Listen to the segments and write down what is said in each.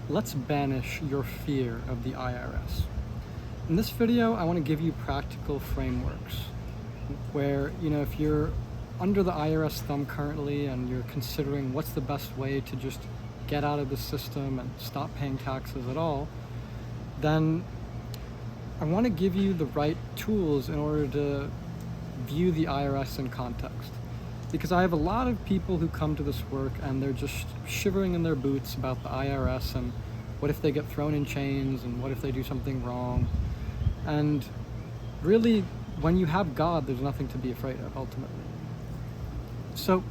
let's banish your fear of the IRS. In this video, I want to give you practical frameworks where, if you're under the IRS thumb currently and you're considering what's the best way to just get out of the system and stop paying taxes at all, then I want to give you the right tools in order to view the IRS in context. Because I have a lot of people who come to this work and they're just shivering in their boots about the IRS and what if they get thrown in chains and what if they do something wrong. And really, when you have God, there's nothing to be afraid of, ultimately. So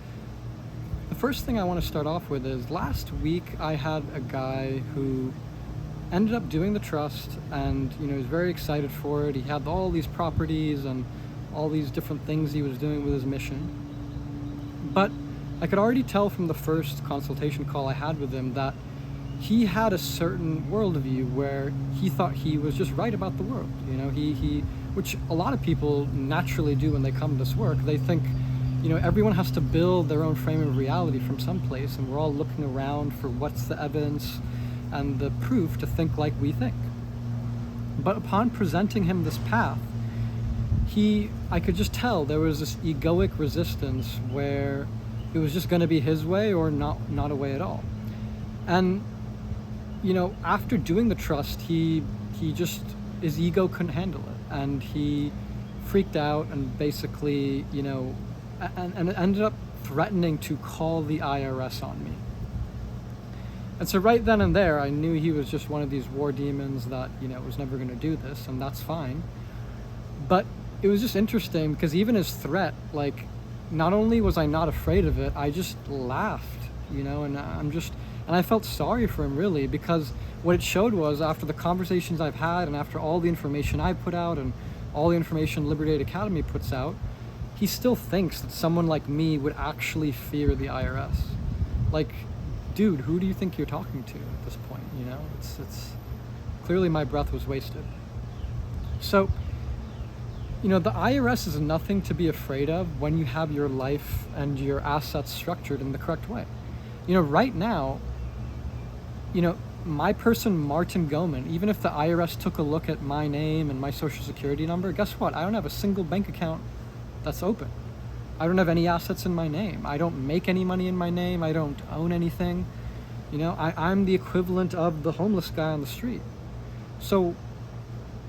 the first thing I want to start off with is last week I had a guy who ended up doing the trust and he was very excited for it. He had all these properties and all these different things he was doing with his mission. But I could already tell from the first consultation call I had with him that he had a certain worldview where he thought he was just right about the world. He which a lot of people naturally do when they come to this work. They think, everyone has to build their own frame of reality from someplace, and we're all looking around for what's the evidence and the proof to think like we think. But upon presenting him this path, I could just tell there was this egoic resistance where it was just going to be his way or not a way at all. And after doing the trust, he just, his ego couldn't handle it, and he freaked out and basically and ended up threatening to call the IRS on me. And so right then and there, I knew he was just one of these war demons that was never going to do this, and that's fine. But it was just interesting because even his threat, not only was I not afraid of it, I just laughed, and I felt sorry for him, really, because what it showed was, after the conversations I've had and after all the information I put out and all the information Liberty Aid Academy puts out, he still thinks that someone like me would actually fear the IRS. Dude, who do you think you're talking to at this point? It's clearly my breath was wasted. So, the IRS is nothing to be afraid of when you have your life and your assets structured in the correct way. Right now, my person, Martin Goman, even if the IRS took a look at my name and my social security number, guess what? I don't have a single bank account that's open. I don't have any assets in my name. I don't make any money in my name. I don't own anything. I'm the equivalent of the homeless guy on the street. So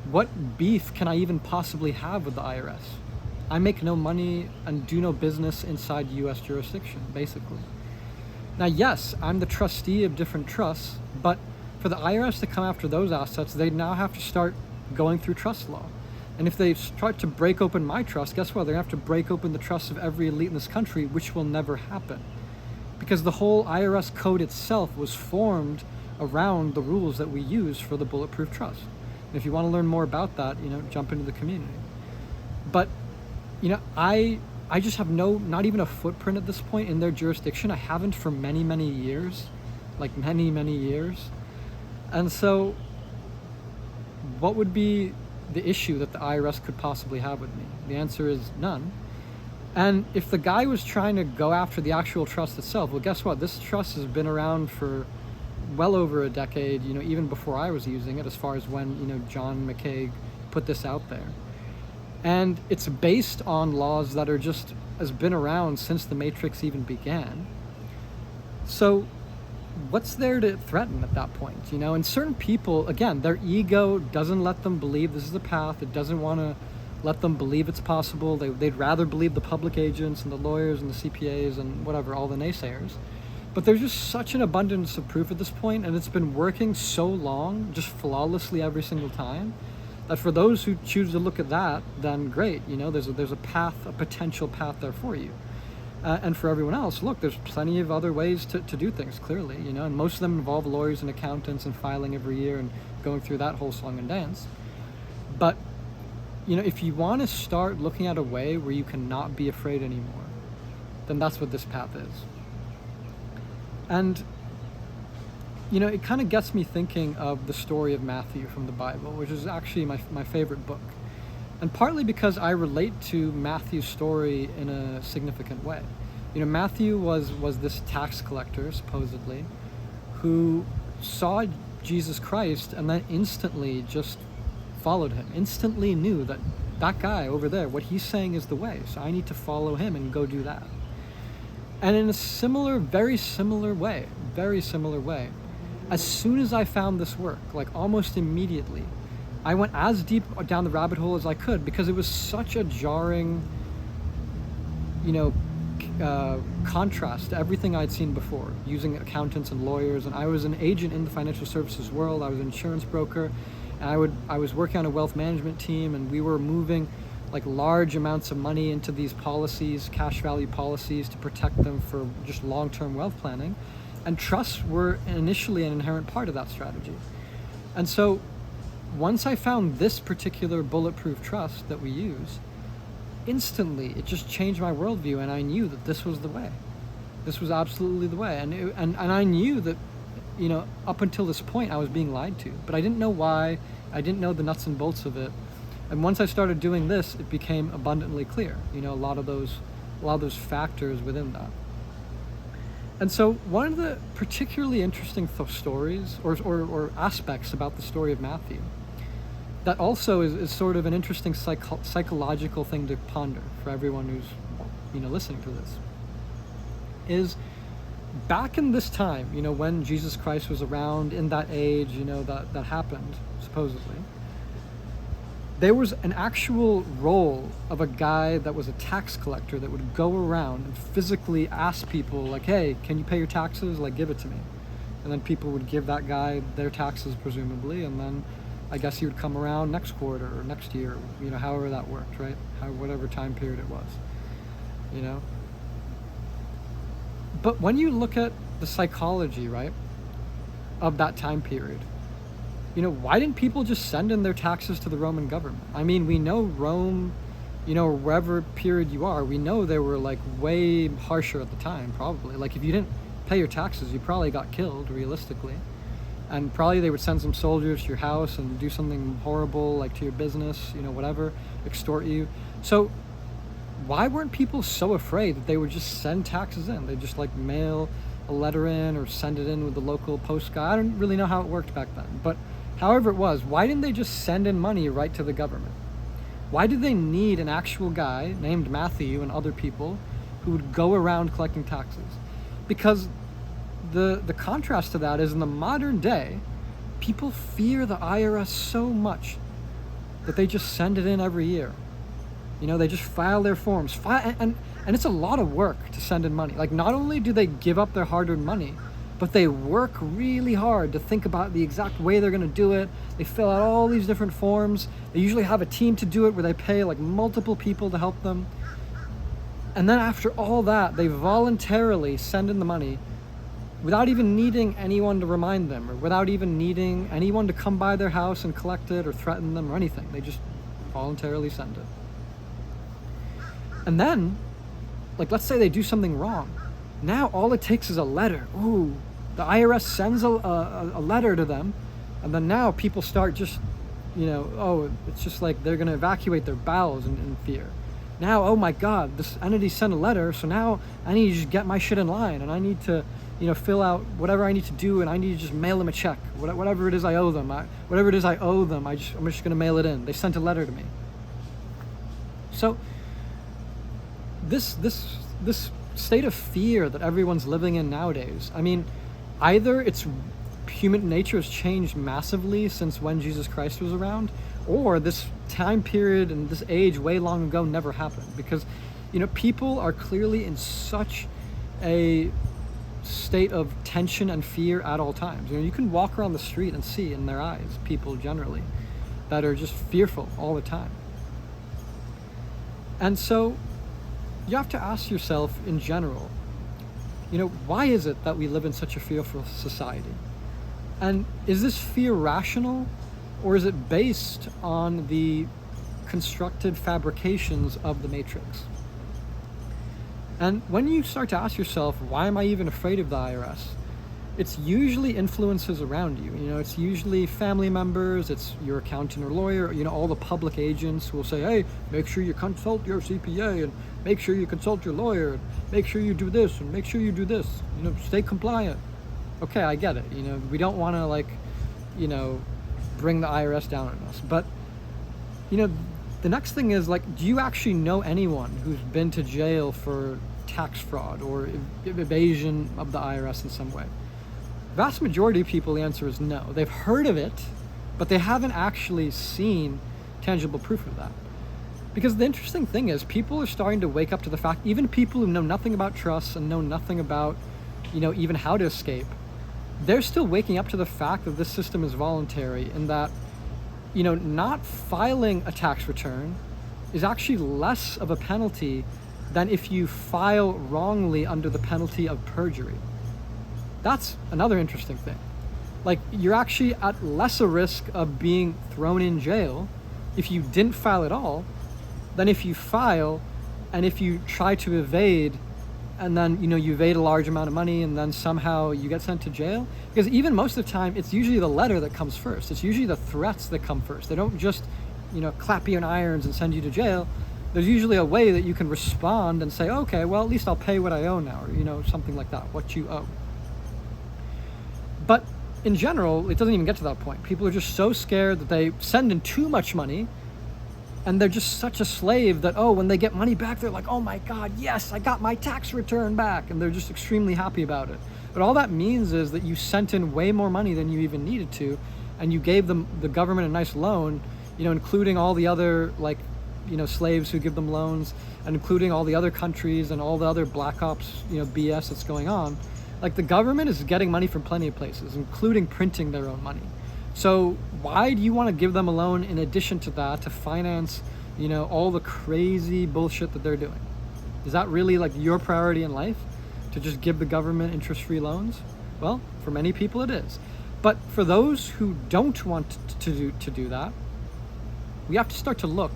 what beef can I even possibly have with the IRS? I make no money and do no business inside U.S. jurisdiction, basically. Now, yes, I'm the trustee of different trusts, but for the IRS to come after those assets, they now have to start going through trust law. And if they start to break open my trust, guess what? They're going to have to break open the trusts of every elite in this country, which will never happen. Because the whole IRS code itself was formed around the rules that we use for the Bulletproof Trust. And if you want to learn more about that, jump into the community. But, I just have not even a footprint at this point in their jurisdiction. I haven't for many, many years. Many, many years. And so, what would be the issue that the IRS could possibly have with me? The answer is none. And if the guy was trying to go after the actual trust itself, well, guess what? This trust has been around for well over a decade, even before I was using it, as far as when, John McCaig put this out there. And it's based on laws that has been around since the Matrix even began. So what's there to threaten at that point? And certain people, again, their ego doesn't let them believe this is the path. It doesn't want to let them believe it's possible. They'd rather believe the public agents and the lawyers and the CPAs and whatever, all the naysayers. But there's just such an abundance of proof at this point, and it's been working so long, just flawlessly every single time, that for those who choose to look at that, then great. There's a path, a potential path there for you. And for everyone else, look, there's plenty of other ways to do things, clearly, and most of them involve lawyers and accountants and filing every year and going through that whole song and dance. But, if you want to start looking at a way where you cannot be afraid anymore, then that's what this path is. And, it kind of gets me thinking of the story of Matthew from the Bible, which is actually my favorite book. And partly because I relate to Matthew's story in a significant way. Matthew was this tax collector, supposedly, who saw Jesus Christ and then instantly just followed him, instantly knew that that guy over there, what he's saying is the way, so I need to follow him and go do that. And in a similar, very similar way, as soon as I found this work, like almost immediately, I went as deep down the rabbit hole as I could, because it was such a jarring, contrast to everything I'd seen before, using accountants and lawyers. And I was an agent in the financial services world. I was an insurance broker, and I was working on a wealth management team, and we were moving like large amounts of money into these policies, cash value policies, to protect them for just long-term wealth planning. And trusts were initially an inherent part of that strategy. And so once I found this particular bulletproof trust that we use, instantly it just changed my worldview, and I knew that this was the way. This was absolutely the way. And I knew that, up until this point I was being lied to, but I didn't know why. I didn't know the nuts and bolts of it. And once I started doing this, it became abundantly clear, a lot of those factors within that. And so one of the particularly interesting stories or aspects about the story of Matthew that also is sort of an interesting psychological thing to ponder for everyone who's listening to this, is back in this time, when Jesus Christ was around, in that age, that happened, supposedly, there was an actual role of a guy that was a tax collector that would go around and physically ask people, like, hey, can you pay your taxes? Like, give it to me. And then people would give that guy their taxes, presumably, and then I guess he would come around next quarter or next year, however that worked, right? Whatever time period it was, But when you look at the psychology, right, of that time period, why didn't people just send in their taxes to the Roman government? I mean, we know Rome, wherever period you are, we know they were like way harsher at the time, probably. Like, if you didn't pay your taxes, you probably got killed, realistically. And probably they would send some soldiers to your house and do something horrible, like to your business, whatever, extort you. So why weren't people so afraid that they would just send taxes in? They'd just like mail a letter in or send it in with the local post guy. I don't really know how it worked back then, but however it was, why didn't they just send in money right to the government? Why did they need an actual guy named Matthew and other people who would go around collecting taxes? Because the contrast to that is, in the modern day, people fear the IRS so much that they just send it in every year. They just file their forms. And it's a lot of work to send in money. Like, not only do they give up their hard-earned money, but they work really hard to think about the exact way they're going to do it. They fill out all these different forms. They usually have a team to do it, where they pay like multiple people to help them. And then after all that, they voluntarily send in the money without even needing anyone to remind them, or without even needing anyone to come by their house and collect it or threaten them or anything. They just voluntarily send it. And then, like, let's say they do something wrong. Now all it takes is a letter. Ooh, the IRS sends a letter to them, and then now people start just, it's just like they're going to evacuate their bowels in fear. Now, oh my God, this entity sent a letter, so now I need to just get my shit in line, and I need to, fill out whatever I need to do, and I need to just mail them a check, whatever it is I owe them. I'm just going to mail it in. They sent a letter to me. So this state of fear that everyone's living in nowadays, I mean, either it's human nature has changed massively since when Jesus Christ was around, or this time period and this age way long ago never happened, because people are clearly in such a state of tension and fear at all times. You can walk around the street and see in their eyes people generally that are just fearful all the time. And so you have to ask yourself, in general, why is it that we live in such a fearful society? And is this fear rational, or is it based on the constructed fabrications of the Matrix? And when you start to ask yourself, why am I even afraid of the IRS? It's usually influences around you. It's usually family members, it's your accountant or lawyer, all the public agents who will say, hey, make sure you consult your CPA, and make sure you consult your lawyer, and make sure you do this, and make sure you do this, stay compliant. Okay, I get it. We don't want to you know, bring the IRS down on us. But, the next thing is do you actually know anyone who's been to jail for tax fraud or evasion of the IRS in some way? Vast majority of people, the answer is no. They've heard of it, but they haven't actually seen tangible proof of that. Because the interesting thing is people are starting to wake up to the fact, even people who know nothing about trusts and know nothing about, even how to escape, they're still waking up to the fact that this system is voluntary and that, not filing a tax return is actually less of a penalty than if you file wrongly under the penalty of perjury. That's another interesting thing. You're actually at less a risk of being thrown in jail if you didn't file at all than if you file and if you try to evade and then, you evade a large amount of money and then somehow you get sent to jail. Because even most of the time, it's usually the letter that comes first. It's usually the threats that come first. They don't just, clap you in irons and send you to jail. There's usually a way that you can respond and say, okay, well, at least I'll pay what I owe now, or, something like that, what you owe. But in general, it doesn't even get to that point. People are just so scared that they send in too much money and they're just such a slave that, when they get money back, they're like, oh my God, yes, I got my tax return back. And they're just extremely happy about it. But all that means is that you sent in way more money than you even needed to. And you gave them, the government, a nice loan, including all the other, slaves who give them loans, and including all the other countries and all the other black ops, BS that's going on. The government is getting money from plenty of places, including printing their own money. So why do you want to give them a loan in addition to that to finance, all the crazy bullshit that they're doing? Is that really your priority in life, to just give the government interest-free loans? Well, for many people it is. But for those who don't want to do that, we have to start to look,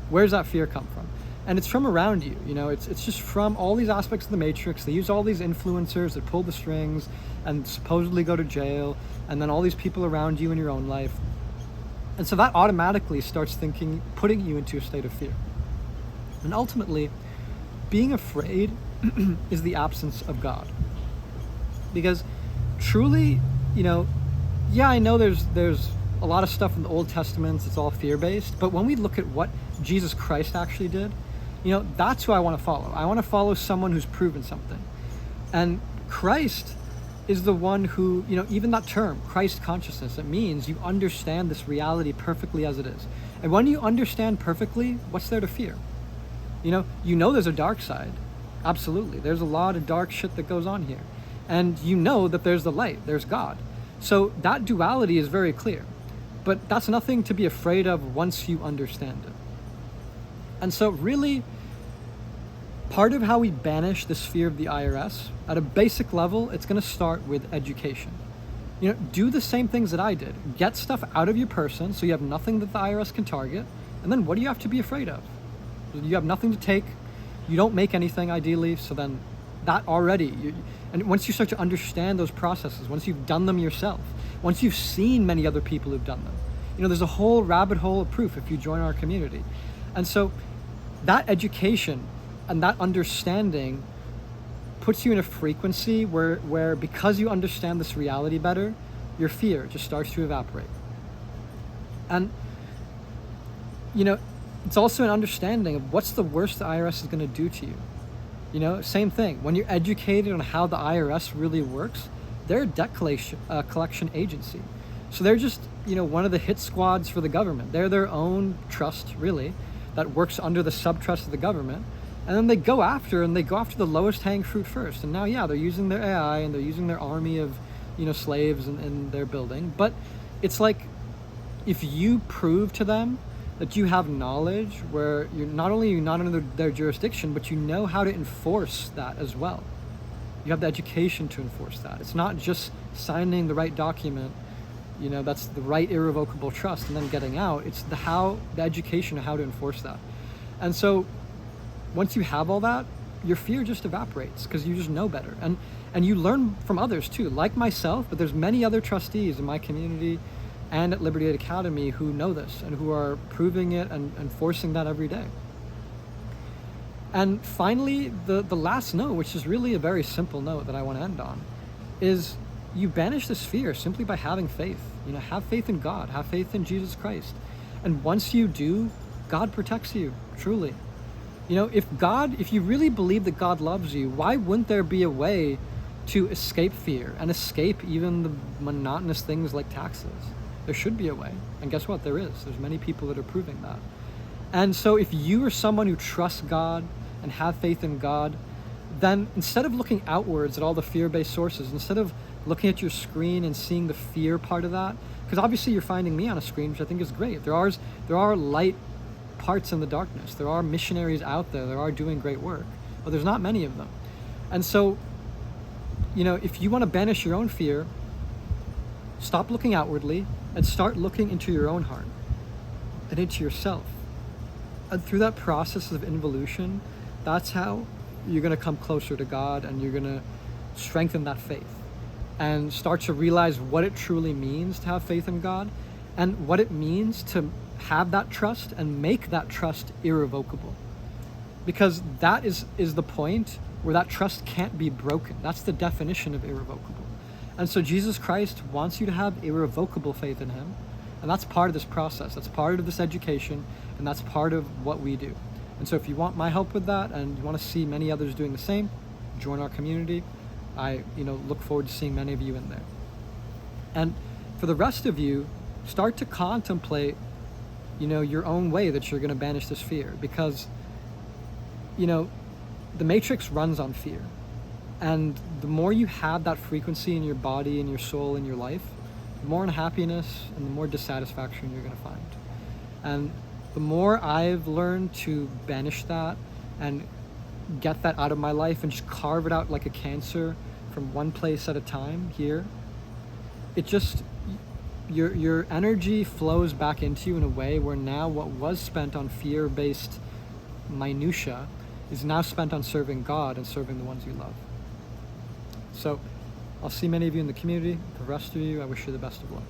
where's that fear come from? And it's from around you, it's just from all these aspects of the matrix. They use all these influencers that pull the strings and supposedly go to jail, and then all these people around you in your own life. And so that automatically starts putting you into a state of fear. And ultimately, being afraid is the absence of God. Because truly, I know there's a lot of stuff in the Old Testament, it's all fear-based, but when we look at what Jesus Christ actually did, that's who I want to follow. I want to follow someone who's proven something. And Christ is the one who, even that term, Christ consciousness, it means you understand this reality perfectly as it is. And when you understand perfectly, what's there to fear? There's a dark side. Absolutely. There's a lot of dark shit that goes on here. And that there's the light, there's God. So that duality is very clear. But that's nothing to be afraid of once you understand it. And so really, part of how we banish this fear of the IRS, at a basic level, it's going to start with education. Do the same things that I did. Get stuff out of your person so you have nothing that the IRS can target. And then what do you have to be afraid of? You have nothing to take. You don't make anything, ideally. So then that already, and once you start to understand those processes, once you've done them yourself, once you've seen many other people who've done them, there's a whole rabbit hole of proof if you join our community. And so that education and that understanding puts you in a frequency where because you understand this reality better, your fear just starts to evaporate. And, it's also an understanding of what's the worst the IRS is going to do to you. Same thing. When you're educated on how the IRS really works, they're a debt collection agency. So they're just, one of the hit squads for the government. They're their own trust, really, that works under the sub-trust of the government. And then they go after the lowest hanging fruit first. And now, they're using their AI and they're using their army of, slaves in their building. But it's if you prove to them that you have knowledge where you're not under their jurisdiction, but you know how to enforce that as well. You have the education to enforce that. It's not just signing the right document, that's the right irrevocable trust and then getting out. It's the education of how to enforce that. And so once you have all that, your fear just evaporates because you just know better. And you learn from others too, like myself, but there's many other trustees in my community and at Liberty Aid Academy who know this and who are proving it and enforcing that every day. And finally, the last note, which is really a very simple note that I want to end on, is you banish this fear simply by having faith. You know, have faith in God, have faith in Jesus Christ. And once you do, God protects you, truly. You know, if you really believe that God loves you, why wouldn't there be a way to escape fear and escape even the monotonous things like taxes? There should be a way. And guess what? There is. There's many people that are proving that. And so if you are someone who trusts God and have faith in God, then instead of looking outwards at all the fear-based sources, instead of looking at your screen and seeing the fear part of that, because obviously you're finding me on a screen, which I think is great. There are light parts in the darkness. There are missionaries out there that are doing great work, but there's not many of them. And so, you know, if you want to banish your own fear, stop looking outwardly and start looking into your own heart and into yourself. And through that process of involution, that's how you're going to come closer to God, and you're going to strengthen that faith and start to realize what it truly means to have faith in God and what it means to have that trust and make that trust irrevocable. Because that is the point where that trust can't be broken. That's the definition of irrevocable. And so Jesus Christ wants you to have irrevocable faith in him. And that's part of this process. That's part of this education. And that's part of what we do. And so if you want my help with that and you want to see many others doing the same, join our community. I look forward to seeing many of you in there. And for the rest of you, start to contemplate, your own way that you're going to banish this fear. Because, the matrix runs on fear. And the more you have that frequency in your body, in your soul, in your life, the more unhappiness and the more dissatisfaction you're going to find. And the more I've learned to banish that and get that out of my life and just carve it out like a cancer from one place at a time here, it just, your energy flows back into you in a way where now what was spent on fear-based minutia is now spent on serving God and serving the ones you love. So I'll see many of you in the community. The rest of you, I wish you the best of luck.